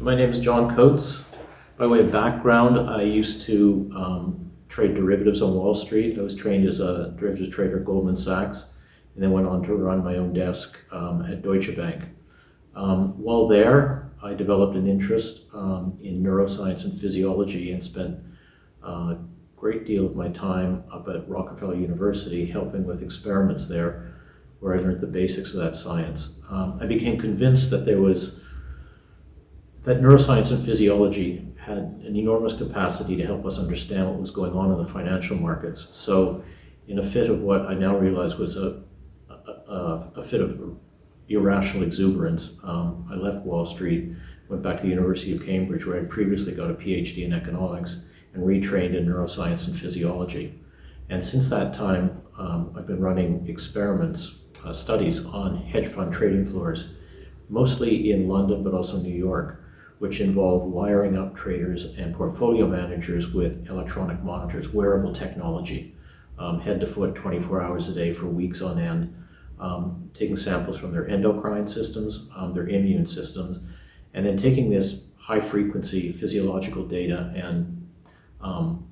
My name is John Coates. By way of background, I used to trade derivatives on Wall Street. I was trained as a derivatives trader at Goldman Sachs, and then went on to run my own desk at Deutsche Bank. While there, I developed an interest in neuroscience and physiology and spent a great deal of my time up at Rockefeller University helping with experiments there, where I learned the basics of that science. I became convinced that that neuroscience and physiology had an enormous capacity to help us understand what was going on in the financial markets. So in a fit of what I now realize was a fit of irrational exuberance, I left Wall Street, went back to the University of Cambridge, where I had previously got a PhD in economics, and retrained in neuroscience and physiology. And since that time, I've been running experiments, studies on hedge fund trading floors, mostly in London, but also New York, which involve wiring up traders and portfolio managers with electronic monitors, wearable technology, head to foot, 24 hours a day for weeks on end, taking samples from their endocrine systems, their immune systems, and then taking this high frequency physiological data and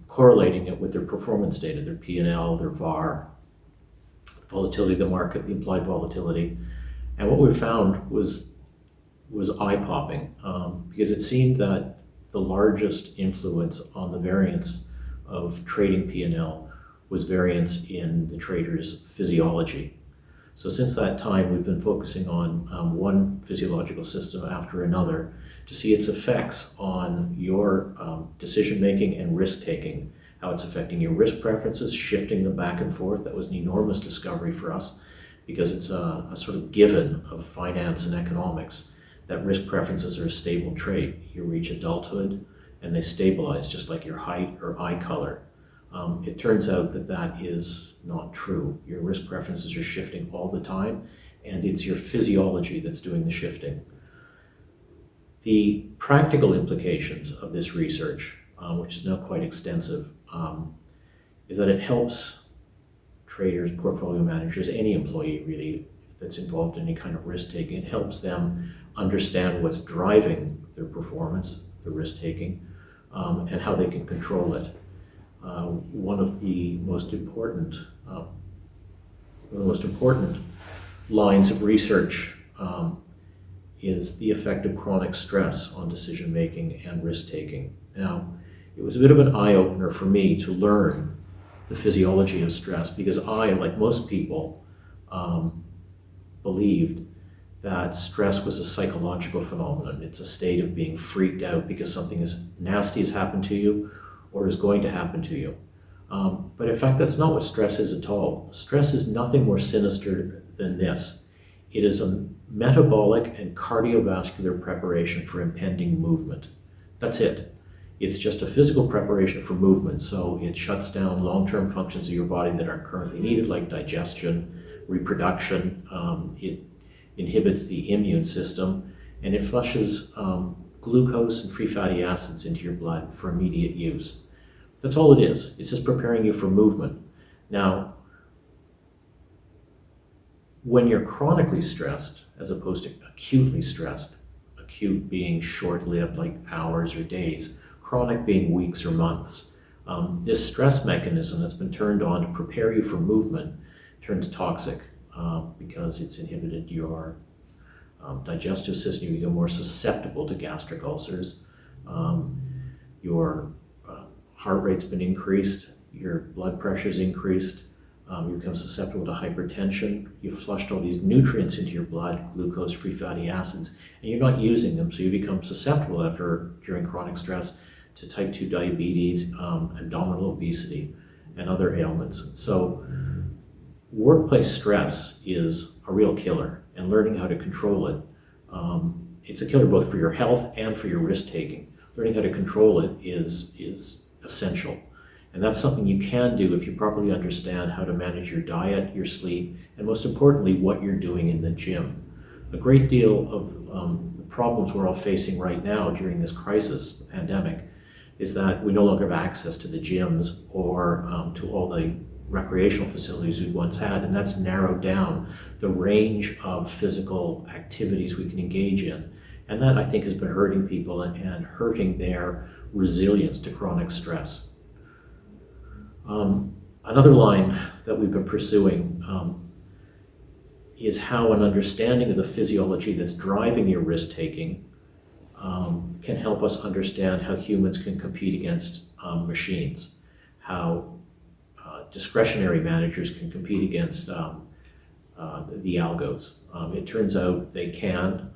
correlating it with their performance data, their P&L, their VAR, the volatility of the market, the implied volatility. And what we found was eye-popping, because it seemed that the largest influence on the variance of trading P&L was variance in the trader's physiology. So since that time, we've been focusing on one physiological system after another to see its effects on your decision-making and risk-taking, how it's affecting your risk preferences, shifting them back and forth. That was an enormous discovery for us, because it's a sort of given of finance and economics that risk preferences are a stable trait. You reach adulthood and they stabilize, just like your height or eye color. It turns out that that is not true. Your risk preferences are shifting all the time, and it's your physiology that's doing the shifting. The practical implications of this research, which is now quite extensive, is that it helps traders, portfolio managers, any employee really that's involved in any kind of risk taking. It helps them understand what's driving their performance, the risk taking, and how they can control it. One of the most important lines of research is the effect of chronic stress on decision making and risk taking. Now, it was a bit of an eye opener for me to learn the physiology of stress, because I, like most people, believed that stress was a psychological phenomenon. It's a state of being freaked out because something as nasty has happened to you or is going to happen to you. But in fact, that's not what stress is at all. Stress is nothing more sinister than this. It is a metabolic and cardiovascular preparation for impending movement. That's it. It's just a physical preparation for movement. So it shuts down long-term functions of your body that aren't currently needed, like digestion, reproduction. It inhibits the immune system, and it flushes glucose and free fatty acids into your blood for immediate use. That's all it is. It's just preparing you for movement. Now, when you're chronically stressed, as opposed to acutely stressed, acute being short-lived, like hours or days, chronic being weeks or months, this stress mechanism that's been turned on to prepare you for movement turns toxic, because it's inhibited your digestive system. You become more susceptible to gastric ulcers. Your heart rate's been increased, your blood pressure's increased, you become susceptible to hypertension. You've flushed all these nutrients into your blood, glucose, free fatty acids, and you're not using them, so you become susceptible during chronic stress to type 2 diabetes, abdominal obesity, and other ailments. So workplace stress is a real killer, and learning how to control it, it's a killer both for your health and for your risk-taking. Learning how to control it is essential. And that's something you can do if you properly understand how to manage your diet, your sleep, and most importantly, what you're doing in the gym. A great deal of the problems we're all facing right now during this crisis, the pandemic, is that we no longer have access to the gyms or to all the recreational facilities we once had, and that's narrowed down the range of physical activities we can engage in. And that, I think, has been hurting people and hurting their resilience to chronic stress. Another line that we've been pursuing is how an understanding of the physiology that's driving your risk-taking can help us understand how humans can compete against machines, how discretionary managers can compete against the algos. It turns out they can,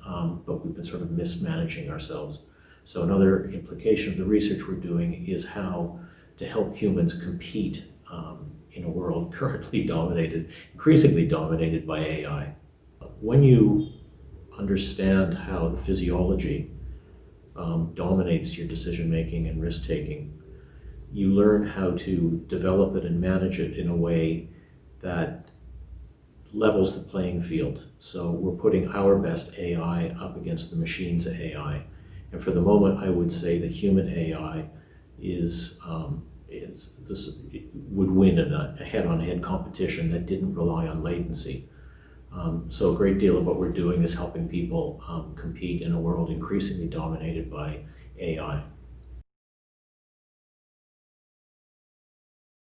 but we've been sort of mismanaging ourselves. So another implication of the research we're doing is how to help humans compete in a world currently increasingly dominated by AI. When you understand how the physiology dominates your decision-making and risk-taking, you learn how to develop it and manage it in a way that levels the playing field. So we're putting our best AI up against the machine's AI. And for the moment, I would say that human AI would win in a head-on-head competition that didn't rely on latency. So a great deal of what we're doing is helping people compete in a world increasingly dominated by AI.